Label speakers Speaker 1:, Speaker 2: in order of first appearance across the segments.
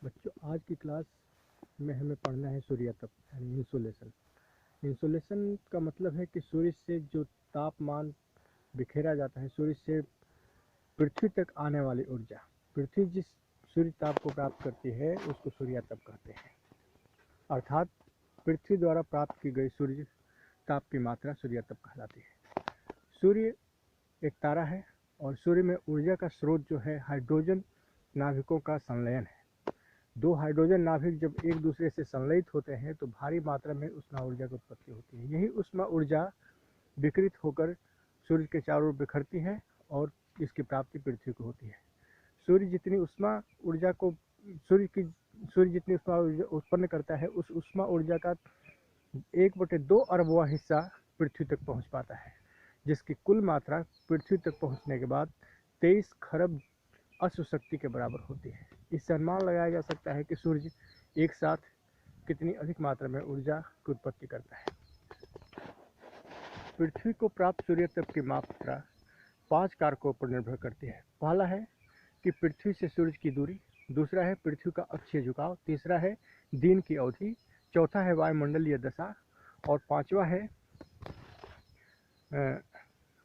Speaker 1: बच्चों, आज की क्लास में हमें पढ़ना है सूर्य तप यानी इंसोलेशन। इंसोलेशन का मतलब है कि सूर्य से जो तापमान बिखेरा जाता है, सूर्य से पृथ्वी तक आने वाली ऊर्जा। पृथ्वी जिस सूर्य ताप को प्राप्त करती है उसको सूर्य तप कहते हैं। अर्थात पृथ्वी द्वारा प्राप्त की गई सूर्य ताप की मात्रा सूर्य तप कहलाती है। सूर्य एक तारा है और सूर्य में ऊर्जा का स्रोत जो है हाइड्रोजन नाभिकों का संलयन है। दो हाइड्रोजन नाभिक जब एक दूसरे से संलयित होते हैं तो भारी मात्रा में उष्मा ऊर्जा की उत्पत्ति होती है। यही उष्मा ऊर्जा विकिरित होकर सूर्य के चारों ओर बिखरती है और इसकी प्राप्ति पृथ्वी को होती है। सूर्य जितनी उष्मा ऊर्जा को सूर्य जितनी उष्मा ऊर्जा उत्पन्न करता है, उस उष्मा ऊर्जा का 1/2 अरबवां हिस्सा पृथ्वी तक पहुंच पाता है, जिसकी कुल मात्रा पृथ्वी तक पहुंचने के बाद 23 खरब अश्व शक्ति के बराबर होती है। इससे अनुमान लगाया जा सकता है कि सूर्य एक साथ कितनी अधिक मात्रा में ऊर्जा की उत्पत्ति करता है। पृथ्वी को प्राप्त सूर्य तप की मात्रा 5 कारकों पर निर्भर करती है। पहला है कि पृथ्वी से सूर्य की दूरी, दूसरा है पृथ्वी का अक्षीय झुकाव, तीसरा है दिन की अवधि, चौथा है वायुमंडलीय दशा और पांचवा है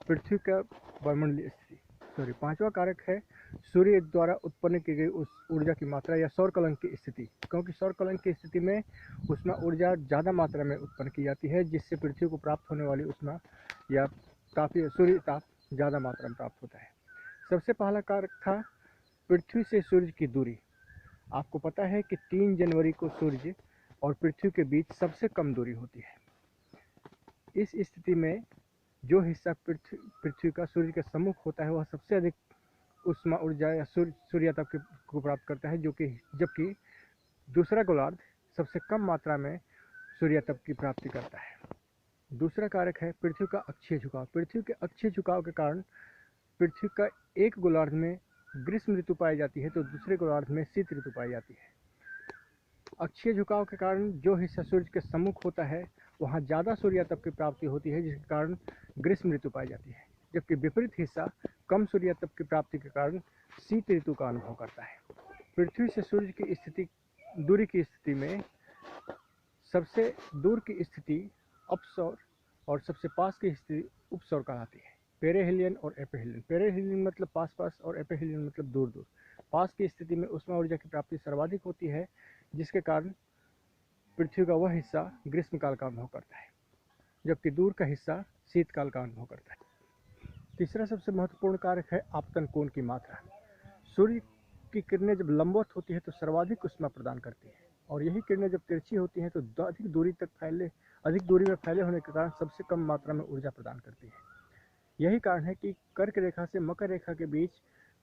Speaker 1: पृथ्वी का वायुमंडलीय स्थिति। पांचवा कारक है सूर्य द्वारा उत्पन्न की गई उस ऊर्जा की मात्रा या सौर कलंक की स्थिति, क्योंकि सौर कलंक की स्थिति में उष्मा ऊर्जा ज़्यादा मात्रा में उत्पन्न की जाती है, जिससे पृथ्वी को प्राप्त होने वाली उष्मा या तापीय सूर्य ताप ज़्यादा मात्रा में प्राप्त होता है। सबसे पहला कारक था पृथ्वी से सूर्य की दूरी। आपको पता है कि 3 जनवरी को सूर्य और पृथ्वी के बीच सबसे कम दूरी होती है। इस स्थिति में जो हिस्सा पृथ्वी का सूर्य के सम्मुख होता है वह सबसे अधिक उष्मा ऊर्जा या सूर्य ताप को प्राप्त करता है, जबकि दूसरा गोलार्ध सबसे कम मात्रा में सूर्य ताप की प्राप्ति करता है। दूसरा कारक है पृथ्वी का अक्षीय झुकाव। पृथ्वी के अक्षीय झुकाव के कारण पृथ्वी का एक गोलार्ध में ग्रीष्म ऋतु पाई जाती है तो दूसरे गोलार्ध में शीत ऋतु पाई जाती है। अक्षीय झुकाव के कारण जो हिस्सा सूर्य के सम्मुख होता है वहाँ ज़्यादा सूर्य ताप की प्राप्ति होती है, जिसके कारण ग्रीष्म ऋतु पाई जाती है, जबकि विपरीत हिस्सा कम सूर्य ताप की प्राप्ति के कारण शीत ऋतु का अनुभव करता है। पृथ्वी से सूर्य की दूरी की स्थिति में सबसे दूर की स्थिति अपसौर और सबसे पास की स्थिति उपसौर कहलाती है। पेरिहेलियन और एपेहेलियन। पेरिहेलियन मतलब पास पास और एपेहेलियन मतलब दूर दूर। पास की स्थिति में उष्मा ऊर्जा की प्राप्ति सर्वाधिक होती है, जिसके कारण पृथ्वी का वह हिस्सा ग्रीष्मकाल का अनुभव करता है, जबकि दूर का हिस्सा शीतकाल का अनुभव करता है। तीसरा सबसे महत्वपूर्ण कारक है आपतन कोण की मात्रा। सूर्य की किरणें जब लंबवत होती है तो सर्वाधिक उष्मा प्रदान करती है, और यही किरणें जब तिरछी होती हैं तो अधिक दूरी में फैले होने के कारण सबसे कम मात्रा में ऊर्जा प्रदान करती है। यही कारण है कि कर्क रेखा से मकर रेखा के बीच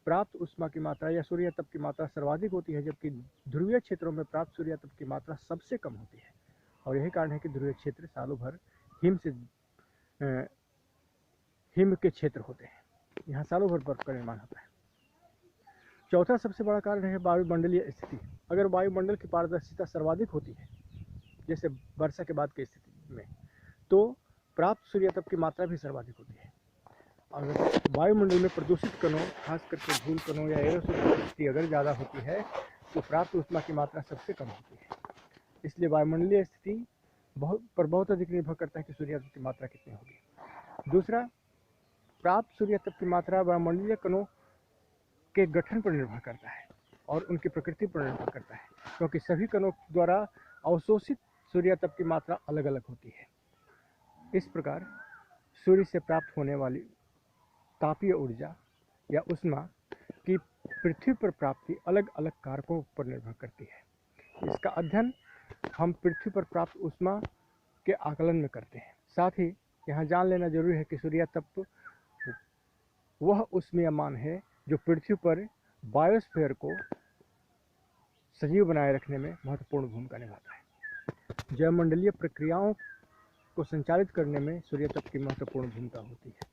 Speaker 1: प्राप्त उष्मा की मात्रा या सूर्य तप की मात्रा सर्वाधिक होती है, जबकि ध्रुवीय क्षेत्रों में प्राप्त सूर्य तप की मात्रा सबसे कम होती है। और यही कारण है कि ध्रुवीय क्षेत्र सालों भर हिम के क्षेत्र होते हैं। यहाँ सालों भर बर्फ का निर्माण होता है। चौथा सबसे बड़ा कारण है वायुमंडलीय स्थिति। अगर वायुमंडल की पारदर्शिता सर्वाधिक होती है, जैसे वर्षा के बाद की स्थिति में, तो प्राप्त सूर्य तप की मात्रा भी सर्वाधिक होती है। अगर वायुमंडल में प्रदूषित कणों, खास करके धूल कणों या एरोसोल की स्थिति अगर ज़्यादा होती है तो प्राप्त उष्मा की मात्रा सबसे कम होती है। इसलिए वायुमंडलीय स्थिति बहुत अधिक निर्भर करता है कि सूर्य तप की मात्रा कितनी होगी। दूसरा, प्राप्त सूर्य तप की मात्रा वायुमंडलीय कणों के गठन पर निर्भर करता है और उनकी प्रकृति पर निर्भर करता है, क्योंकि सभी कणों द्वारा अवशोषित सूर्य तप की मात्रा अलग अलग होती है। इस प्रकार सूर्य से प्राप्त होने वाली तापीय ऊर्जा या ऊष्मा की पृथ्वी पर प्राप्ति अलग अलग कारकों पर निर्भर करती है। इसका अध्ययन हम पृथ्वी पर प्राप्त ऊष्मा के आकलन में करते हैं। साथ ही यहाँ जान लेना जरूरी है कि सूर्य तप वह ऊष्मीय मान है जो पृथ्वी पर बायोस्फीयर को सजीव बनाए रखने में महत्वपूर्ण भूमिका निभाता है। जैवमंडलीय प्रक्रियाओं को संचालित करने में सूर्य तप की महत्वपूर्ण भूमिका होती है।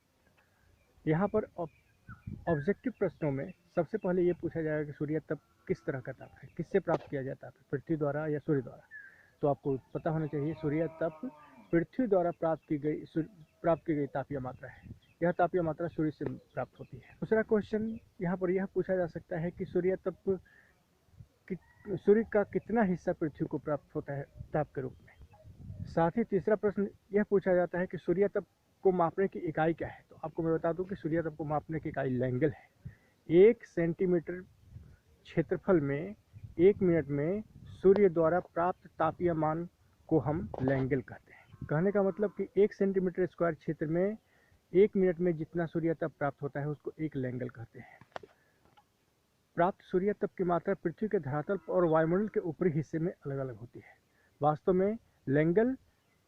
Speaker 1: यहाँ पर ऑब्जेक्टिव प्रश्नों में सबसे पहले ये पूछा जाएगा कि सूर्य तप किस तरह का ताप है, किससे प्राप्त किया जाता है, पृथ्वी द्वारा या सूर्य द्वारा। तो आपको पता होना चाहिए सूर्य तप पृथ्वी द्वारा प्राप्त की गई तापीय मात्रा है। यह तापीय मात्रा सूर्य से प्राप्त होती है। दूसरा क्वेश्चन यहाँ पर यह पूछा जा सकता है कि सूर्य तप सूर्य का कितना हिस्सा पृथ्वी को प्राप्त होता है ताप के रूप में। साथ ही तीसरा प्रश्न यह पूछा जाता है कि सूर्य ताप को मापने की इकाई क्या है। तो आपको मैं बता दूं कि सूर्य ताप को मापने की इकाई लैंगल है। 1 सेंटीमीटर क्षेत्रफल में 1 मिनट में सूर्य द्वारा प्राप्त तापीय मान को हम लैंगल कहते हैं। कहने का मतलब कि 1 सेंटीमीटर स्क्वायर क्षेत्र में 1 मिनट में जितना सूर्य ताप प्राप्त होता है उसको एक लैंगल कहते हैं। प्राप्त सूर्य ताप की मात्रा पृथ्वी के धरातल और वायुमंडल के ऊपरी हिस्से में अलग अलग होती है। वास्तव में लैंगल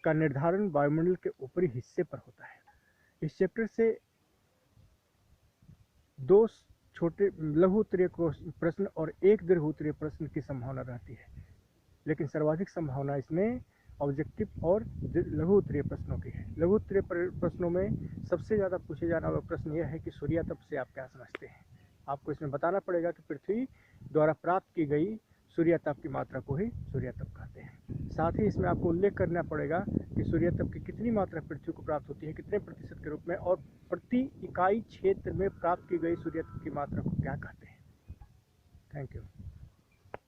Speaker 1: का निर्धारण वायुमंडल के ऊपरी हिस्से पर होता है। इस चैप्टर से 2 छोटे लघु उत्तरीय प्रश्न और 1 दीर्घ उत्तरीय प्रश्न की संभावना रहती है, लेकिन सर्वाधिक संभावना इसमें ऑब्जेक्टिव और लघु उत्तरीय प्रश्नों की है। लघु उत्तरीय प्रश्नों में सबसे ज़्यादा पूछे जाने वाला प्रश्न यह है कि सूर्य ताप से आप क्या समझते हैं। आपको इसमें बताना पड़ेगा कि पृथ्वी द्वारा प्राप्त की गई सूर्य ताप की मात्रा को ही सूर्य ताप कहते हैं। साथ ही इसमें आपको उल्लेख करना पड़ेगा कि सूर्य ताप की कितनी मात्रा पृथ्वी को प्राप्त होती है, कितने प्रतिशत के रूप में, और प्रति इकाई क्षेत्र में प्राप्त की गई सूर्य ताप की मात्रा को क्या कहते हैं। Thank you.